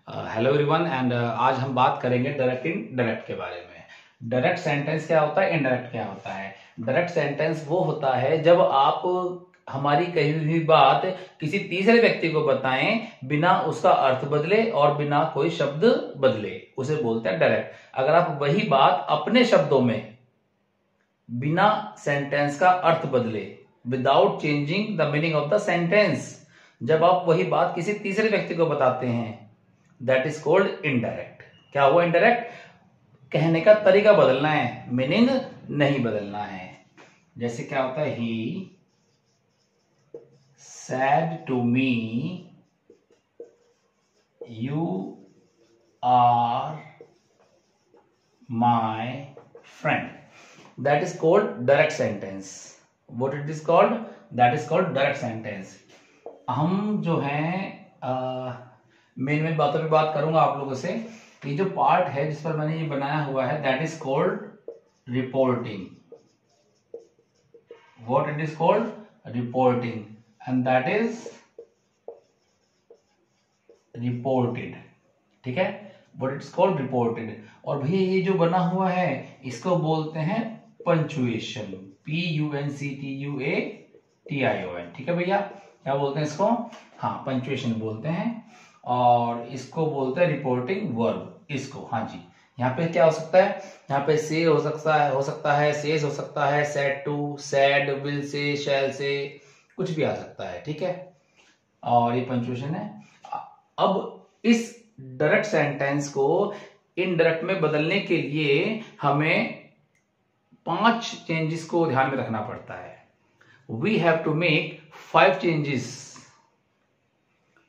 Hello everyone and आज हम बात करेंगे डायरेक्ट इनडायरेक्ट के बारे में। डायरेक्ट सेंटेंस क्या होता है, इनडायरेक्ट क्या होता है। डायरेक्ट सेंटेंस वो होता है जब आप हमारी कही हुई बात किसी तीसरे व्यक्ति को बताएं बिना उसका अर्थ बदले और बिना कोई शब्द बदले, उसे बोलते हैं डायरेक्ट। अगर आप वही बात अपने शब्दों में बिना सेंटेंस का अर्थ बदले, without changing the meaning of the sentence, जब आप वही बात किसी तीसरे व्यक्ति को बताते हैं, दैट इज कॉल्ड इनडायरेक्ट। क्या हुआ इनडायरेक्ट? कहने का तरीका बदलना है, मीनिंग नहीं बदलना है। जैसे क्या होता है, ही said to me you are my friend, that is called direct sentence. What it is called? That is called direct sentence. हम जो है मेन बातों पे बात करूंगा आप लोगों से। ये जो पार्ट है जिस पर मैंने ये बनाया हुआ है, that is called reporting. What it is called? Reporting, and that is reported. ठीक है, व्हाट इट्स कॉल्ड? रिपोर्टेड। और भैया ये जो बना हुआ है इसको बोलते हैं पंचुएशन, PUNCTUATION। ठीक है भैया, क्या बोलते हैं इसको? हाँ, पंचुएशन बोलते हैं। और इसको बोलते हैं रिपोर्टिंग वर्ब इसको। हाँ जी, यहाँ पे क्या हो सकता है? यहाँ पे से हो सकता है सेज हो सकता है, said to, said, will say, शैल से, कुछ भी आ सकता है। ठीक है, और ये पंचुएशन है। अब इस डायरेक्ट सेंटेंस को इनडायरेक्ट में बदलने के लिए हमें 5 चेंजेस को ध्यान में रखना पड़ता है। We have to make 5 changes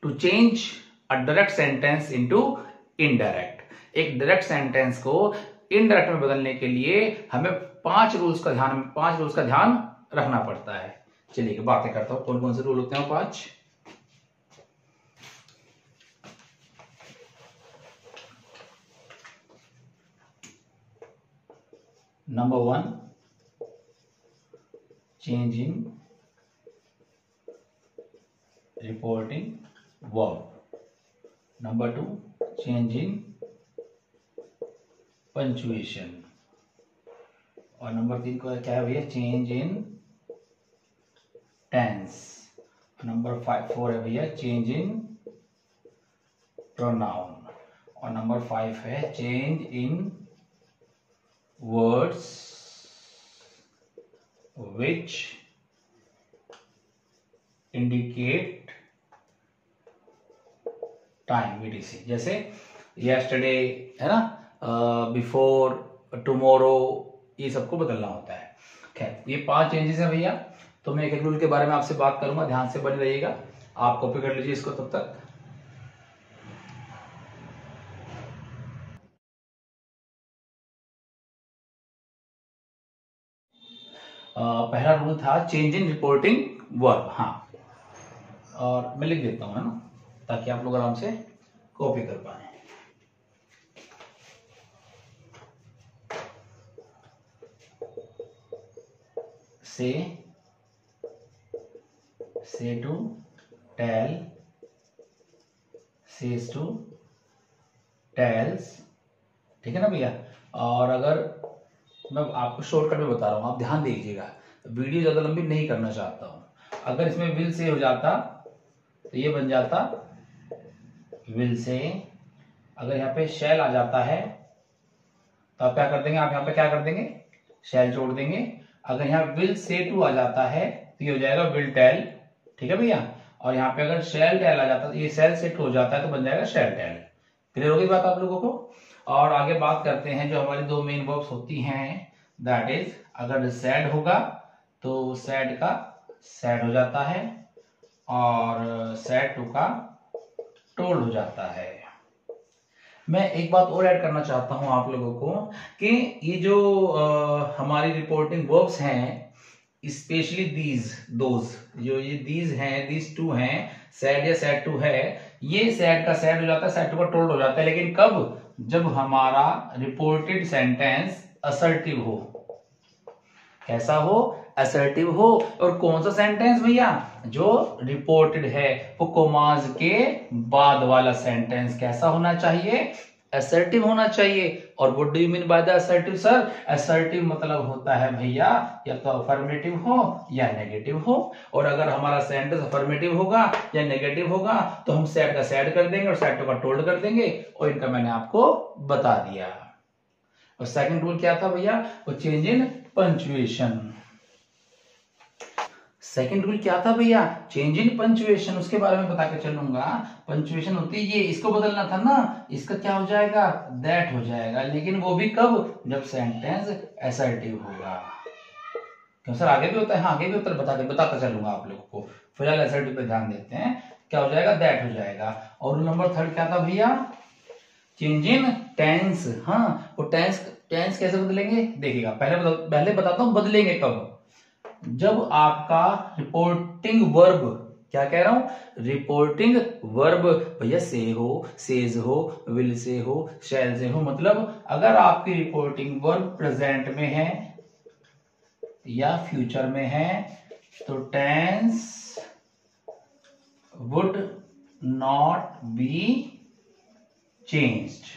to change a direct sentence into indirect. एक डायरेक्ट सेंटेंस को इनडायरेक्ट में बदलने के लिए हमें 5 रूल्स का ध्यान रखना पड़ता है। चलिए बातें करता हूं, कौन कौन से रूल होते हैं 5। Number 1, change in reporting verb. Number 2, change in punctuation. और नंबर 3 को क्या है भैया? Change in tense. नंबर 4 है भैया चेंज इन प्रोनाउन। और नंबर 5 है change in words which indicate time, etc. जैसे yesterday है ना, बिफोर, टुमारो, ये सबको बदलना होता है। खैर, ये 5 चेंजेस है भैया। तो मैं एक रूल के बारे में आपसे बात करूंगा, ध्यान से बने रहिएगा। आप कॉपी कर लीजिए इसको तब तक। पहला रूल था चेंज इन रिपोर्टिंग वर्ब। हाँ, और मैं लिख देता हूं, है ना, ताकि आप लोग आराम से कॉपी कर पाए। Say to, tell, says to, tells. ठीक है ना भैया। और अगर मैं आपको शॉर्टकट में बता रहा हूं, आप ध्यान दीजिएगा, वीडियो ज्यादा लंबी नहीं करना चाहता हूं। अगर इसमें विल से हो जाता तो ये बन जाता विल से। अगर यहाँ पे शैल आ जाता है तो आप क्या कर देंगे? आप यहाँ पे क्या कर देंगे? शैल जोड़ देंगे। अगर यहाँ विल से टू आ जाता है तो ये हो जाएगा विल टेल। ठीक है भैया। और यहाँ पे अगर शैल टेल आ जाता है तो ये शैल से टू हो जाता है तो बन जाएगा शैल टेल। क्लियर हो गई बात आप लोगों को? और आगे बात करते हैं जो हमारी 2 मेन वर्ब्स होती हैं, दैट इज, अगर सैड होगा तो सैड का सैड हो जाता है और सैड टू का टोल्ड हो जाता है। मैं एक बात और ऐड करना चाहता हूं आप लोगों को कि ये जो हमारी रिपोर्टिंग वर्ब्स हैं, स्पेशली दोज जो ये दीज टू हैं, सैड या सैड टू है, ये सैड का सैड हो जाता है, सैड टू का टोल्ड हो जाता है। लेकिन कब? जब हमारा रिपोर्टेड सेंटेंस असर्टिव हो। कैसा हो? असर्टिव हो। और कौन सा सेंटेंस भैया, जो रिपोर्टेड है वो कोमाज के बाद वाला सेंटेंस कैसा होना चाहिए, असर्टिव होना चाहिए। और what do you mean by the assertive sir, assertive मतलब होता है भैया या तो अफर्मेटिव हो या नेगेटिव हो। और अगर हमारा सेंटेंस अफर्मेटिव होगा या नेगेटिव होगा तो हम सेड का सेड कर देंगे और सेड का टोल्ड कर देंगे, और इनका मैंने आपको बता दिया। और सेकंड रूल क्या था भैया, वो change in punctuation. Second rule क्या था भैया, चेंज इन पंचुएशन, उसके बारे में बता के चलूंगा। पंचुएशन होती है ये, इसको बदलना था ना, इसका क्या हो जाएगा, दैट हो जाएगा, लेकिन वो भी कब, जब सेंटेंस असर्टिव होगा। क्यों सर आगे भी होता है, हाँ आगे भी होता है, बताता चलूंगा आप लोगों को। फिलहाल असर्टिव पे ध्यान देते हैं, क्या हो जाएगा, दैट हो जाएगा। और रूल नंबर थर्ड क्या था भैया, चेंज इन टेंस। हाँ वो टेंस कैसे बदलेंगे देखिएगा, पहले बताता हूं बदलेंगे कब, जब आपका रिपोर्टिंग वर्ब, क्या कह रहा हूं, रिपोर्टिंग वर्ब भैया से हो, सेज हो, विल से हो, शैल से हो। मतलब अगर आपकी रिपोर्टिंग वर्ब प्रेजेंट में है या फ्यूचर में है तो tense would not be changed.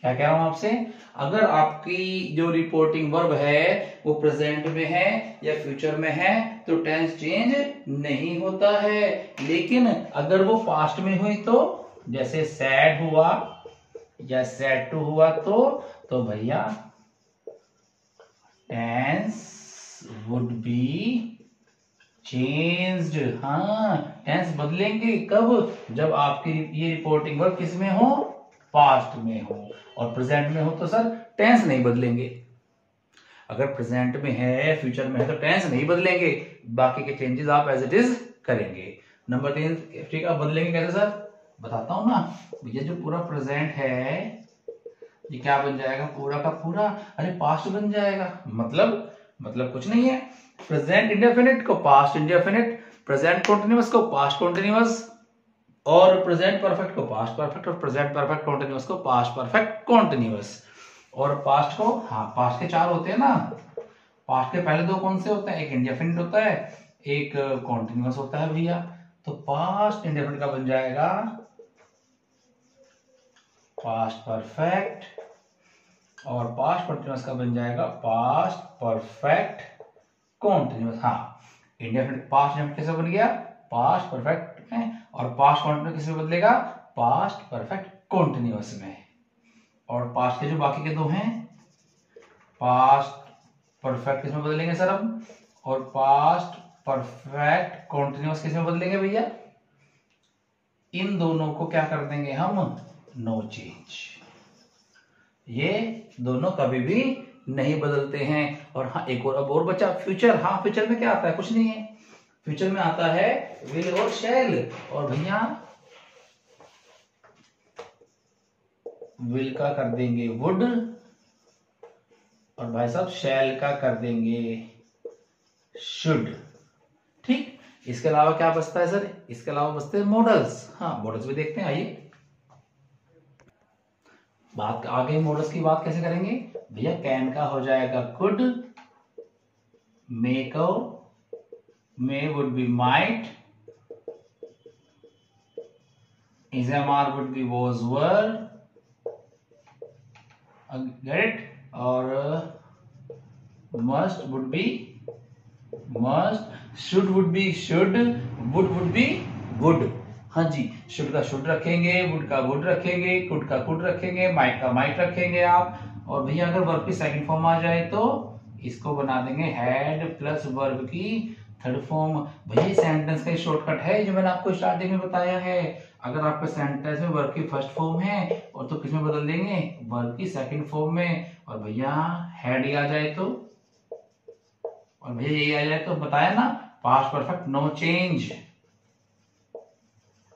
क्या कह रहा हूं आपसे, अगर आपकी जो रिपोर्टिंग वर्ब है वो प्रेजेंट में है या फ्यूचर में है तो टेंस चेंज नहीं होता है। लेकिन अगर वो पास्ट में हुई तो, जैसे सैड हुआ या सैड टू हुआ तो भैया टेंस वुड बी चेंज्ड। हाँ टेंस बदलेंगे कब, जब आपकी ये रिपोर्टिंग वर्ब किस में हो, पास्ट में हो। और प्रेजेंट में हो तो सर टेंस नहीं बदलेंगे। अगर प्रेजेंट में है फ्यूचर में है तो टेंस नहीं बदलेंगे, बाकी के चेंजेस आप एज इट इज करेंगे। नंबर 3 ठीक है, बदलेंगे कैसे सर, बताता हूं ना भैया। जो पूरा प्रेजेंट है ये क्या बन जाएगा, पूरा का पूरा अरे पास्ट बन जाएगा। मतलब कुछ नहीं है, प्रेजेंट इंडेफिनिट को पास्ट इंडेफिनिट, प्रेजेंट कॉन्टिन्यूअस को पास्ट कॉन्टिन्यूअस, और प्रेजेंट परफेक्ट को पास्ट परफेक्ट, और प्रेजेंट परफेक्ट कॉन्टिन्यूअस को पास्ट परफेक्ट कॉन्टिन्यूअस। और पास्ट को, हाँ पास्ट के 4 होते हैं ना, पास्ट के पहले 2 कौन से होते हैं, एक इंडेफिनिट होता है एक कॉन्टिन्यूअस होता है भैया। तो पास्ट इंडेफिनिट का बन जाएगा पास्ट परफेक्ट, और पास्ट कॉन्टिन्यूअस का बन जाएगा पास्ट परफेक्ट कॉन्टिन्यूअस। हाँ इंडेफिनिट पास्ट इंडेफिनिट कैसे बन गया, पास्ट परफेक्ट में, और पास्ट कॉन्टिन्यूअस किसमें बदलेगा, पास्ट परफेक्ट कॉन्टिन्यूअस में। और पास्ट के जो बाकी के 2 हैं, पास्ट परफेक्ट किसमें बदलेंगे सर हम, और पास्ट परफेक्ट कॉन्टिन्यूअस किसमें बदलेंगे भैया, इन दोनों को क्या कर देंगे हम, नो चेंज। ये दोनों कभी भी नहीं बदलते हैं। और हाँ एक और बचा फ्यूचर। हाँ फ्यूचर में क्या आता है, कुछ नहीं है, फ्यूचर में आता है विल और शैल। और भैया विल का कर देंगे वुड, और भाई साहब शैल का कर देंगे शुड। ठीक, इसके अलावा क्या बचता है सर, इसके अलावा बचते हैं मॉडल्स। हाँ मॉडल्स भी देखते हैं, आइए बात आगे मॉडल्स की बात कैसे करेंगे भैया। कैन का हो जाएगा could, make may would be might, is MR would be was were, get it, और must would be must, should would be should, would be would। हाँ जी, शुड का शुड रखेंगे, वुड का वुड रखेंगे, कुड का कुड रखेंगे, might का might रखेंगे आप। और भैया अगर वर्ब की सेकंड फॉर्म आ जाए तो इसको बना देंगे हैड प्लस वर्ब की थर्ड फॉर्म। भैया सेंटेंस का शॉर्टकट है जो मैंने आपको स्टार्टिंग में बताया है। अगर आपके सेंटेंस में वर्ब की फर्स्ट फॉर्म है और तो किसमें बदल देंगे, वर्ब की सेकंड फॉर्म में। और भैया हैड ही आ जाए तो, और भैया यही आ जाए तो बताया ना, past perfect no change,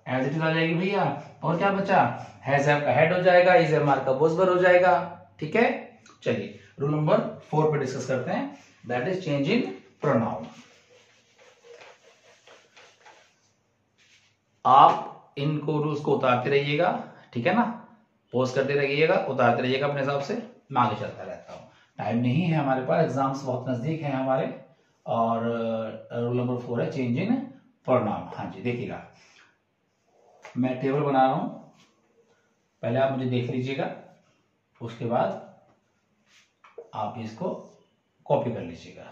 as it is आ जाएगी भैया। और क्या बचा, हैज हैव का हेड हो जाएगा, इज एम आर का वॉज वर हो जाएगा। ठीक है, चलिए रूल नंबर 4 पे डिस्कस करते हैं, that is change in pronoun. आप इनको रूल्स को उतारते रहिएगा, ठीक है ना, पोज करते रहिएगा, उतारते रहिएगा अपने हिसाब से। मैं आगे चलता रहता हूँ, टाइम नहीं है हमारे पास, एग्जाम्स बहुत नजदीक है हमारे, और रूल नंबर 4 है चेंज इन प्रोनाउन। हाँ जी, देखिएगा मैं टेबल बना रहा हूं, पहले आप मुझे देख लीजिएगा, उसके बाद आप इसको कॉपी कर लीजिएगा।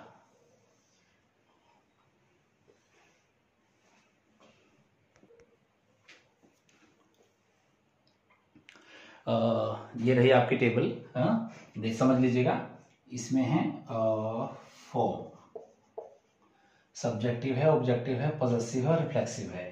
ये रही आपकी टेबल, देख समझ लीजिएगा। इसमें है फॉर्म, सब्जेक्टिव है, ऑब्जेक्टिव है, पॉजेसिव है और रिफ्लेक्सिव है।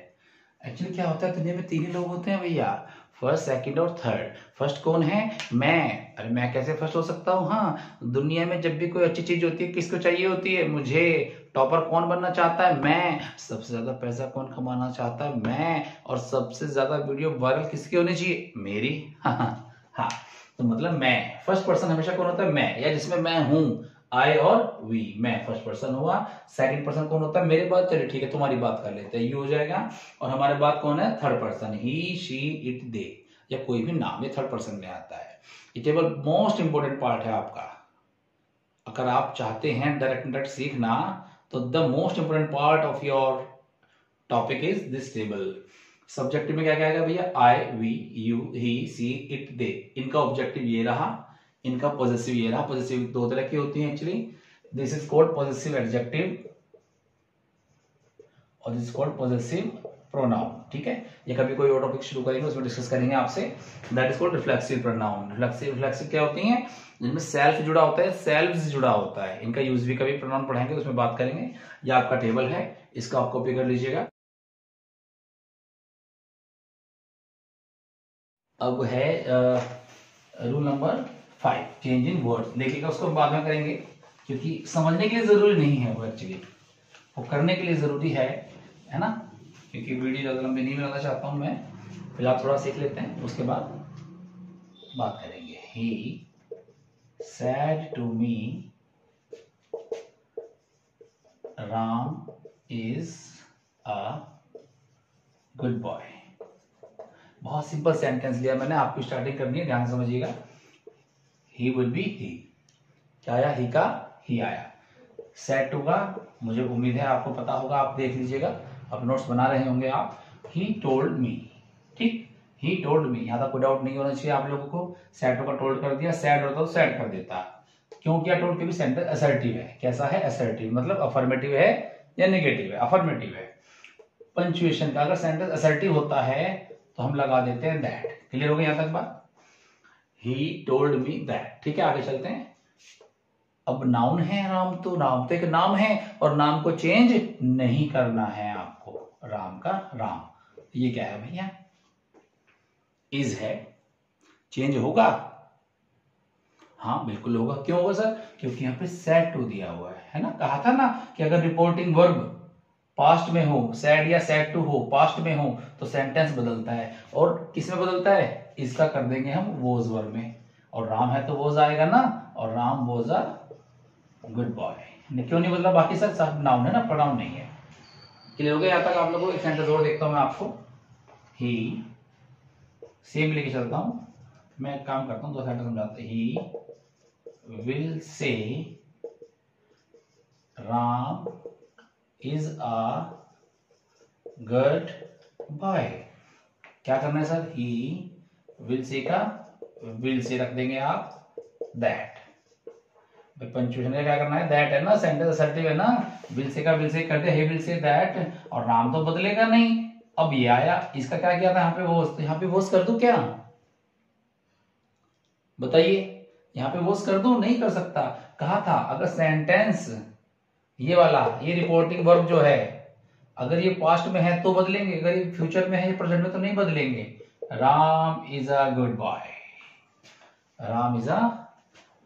एक्चुअली क्या होता है, दुनिया में 3 ही लोग होते हैं भैया, फर्स्ट, सेकंड और थर्ड। फर्स्ट कौन है? मैं। अरे मैं कैसे फर्स्ट हो सकता हूँ? हाँ, दुनिया में जब भी कोई अच्छी चीज होती है किसको चाहिए होती है? मुझे। टॉपर कौन बनना चाहता है? मैं। सबसे ज्यादा पैसा कौन कमाना चाहता है? मैं। और सबसे ज्यादा वीडियो वायरल किसकी होनी चाहिए? मेरी। हाँ, तो मतलब मैं। फर्स्ट पर्सन हमेशा कौन होता है? मैं, या जिसमें मैं हूं, आई और वी। मैं फर्स्ट पर्सन हुआ। सेकंड पर्सन कौन होता है? मेरे बाद। चलिए ठीक है, तुम्हारी बात कर लेते हैं, यू हो जाएगा। और हमारे बाद कौन है? Third person, he, she, it, they, या कोई भी नाम ये थर्ड पर्सन में आता है। ये टेबल मोस्ट इंपोर्टेंट पार्ट है आपका। अगर आप चाहते हैं डायरेक्ट सीखना, तो the most important part of your topic is this table. Subjective में क्या क्या आएगा भैया? I, we, you, he, she, it, they. इनका ऑब्जेक्टिव ये रहा, इनका पॉजेसिव ये रहा। पॉजेसिव 2 तरह की होती है actually, this is called possessive adjective और this is called possessive pronoun. ठीक है, ये कभी कोई और टॉपिक शुरू करेंगे उसमें डिस्कस करेंगे आपसे। That is called reflexive pronoun. Reflexive क्या होती हैं? जिनमें सेल्फ जुड़ा होता है, सेल्व्स जुड़ा होता है। इनका यूज भी कभी प्रोनाउन पढ़ाएंगे उसमें बात करेंगे। ये आपका टेबल है, इसका आप कॉपी कर लीजिएगा। अब है rule number 5 change in words. देखिएगा, उसको बाद में करेंगे क्योंकि समझने के लिए जरूरी नहीं है वो, एक्चुअली वो करने के लिए जरूरी है ना, क्योंकि वीडियो ज्यादा लंबी नहीं बनाना चाहता हूं मैं। फिलहाल थोड़ा सीख लेते हैं, उसके बाद बात करेंगे। ही said to me Ram is a good boy। बहुत सिंपल सेंटेंस लिया मैंने, आपकी स्टार्टिंग करनी है, ध्यान समझिएगा। ही वुड बी ही, क्या आया? ही का ही आया। सेड टू का मुझे उम्मीद है आपको पता होगा, आप देख लीजिएगा, अब नोट्स बना रहे होंगे आप। ही टोल्ड मी, ठीक, ही टोल्ड मी, यहां तक कोई डाउट नहीं होना चाहिए आप लोगों को। सेड टू का टोल्ड कर दिया, सैड होता तो सैड कर देता। क्यों किया टोल्ड? क्योंकि सेंटेंस असर्टिव है। कैसा है? असर्टिव, मतलब अफर्मेटिव है या नेगेटिव है? अफर्मेटिव है। पंचुएशन का, अगर सेंटेंस असर्टिव होता है तो हम लगा देते हैं दैट। क्लियर हो गई यहां तक बात? He told me that. ठीक है, आगे चलते हैं। अब नाउन है राम, तो नाम तो एक नाम है और नाम को चेंज नहीं करना है आपको। राम का राम, ये क्या है भैया? इज है, चेंज होगा? हाँ बिल्कुल होगा। क्यों होगा सर? क्योंकि यहाँ पे सैड टू दिया हुआ है ना। कहा था ना कि अगर रिपोर्टिंग वर्ब पास्ट में हो, सैड या सैड टू हो, पास्ट में हो, तो सेंटेंस बदलता है। और किस में बदलता है? इसका कर देंगे हम वोज वर्ब में, और राम है तो वोज आएगा ना, और Ram was a good boy. क्यों नहीं बदला? बाकी सर सब नाउन है ना, प्रोनाउन नहीं है। क्लियर हो गया यहाँ तक आप लोगों को? एक सेंटेंस और देखता हूं मैं आपको। ही, सेम लेके चलता हूं मैं, एक काम करता हूं, 2 सेंटेंस समझाते। He will say Ram is a good boy. क्या करना है सर? ही विल से का विल से रख देंगे आप दैट। पंक्चुएशन का क्या करना है? दैट है ना, सेंटेंस असर्टिव है ना, विल से का विल से कर दिया, ही विल से दैट, और नाम तो बदलेगा नहीं। अब ये आया, इसका क्या किया था यहाँ पे वोस, तो यहाँ पे वोस कर दूं क्या? बताइए, यहाँ पे वोस कर दूं? नहीं कर सकता। कहा था अगर सेंटेंस ये वाला, ये रिपोर्टिंग वर्ब जो है, अगर ये पास्ट में है तो बदलेंगे, अगर ये फ्यूचर में है, प्रेजेंट में तो नहीं बदलेंगे। Ram is a good boy, Ram is a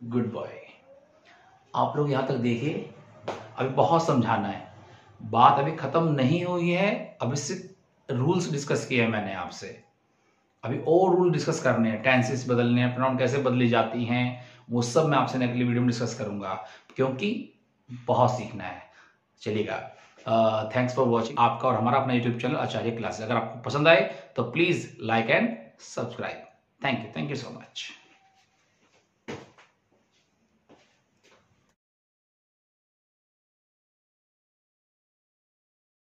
good boy. आप लोग यहां तक देखिए, अभी बहुत समझाना है, बात अभी खत्म नहीं हुई है। अभी सिर्फ रूल्स डिस्कस किए हैं मैंने आपसे, अभी और रूल डिस्कस करने हैं। टेंसेस बदलने हैं, प्रोनाउन कैसे बदली जाती हैं, वो सब मैं आपसे अगली वीडियो में डिस्कस करूंगा, क्योंकि बहुत सीखना है। चलिएगा, थैंक्स फॉर वॉचिंग। आपका और हमारा अपना यूट्यूब चैनल आचार्य क्लासेस, अगर आपको पसंद आए तो please like and subscribe. Thank you so much.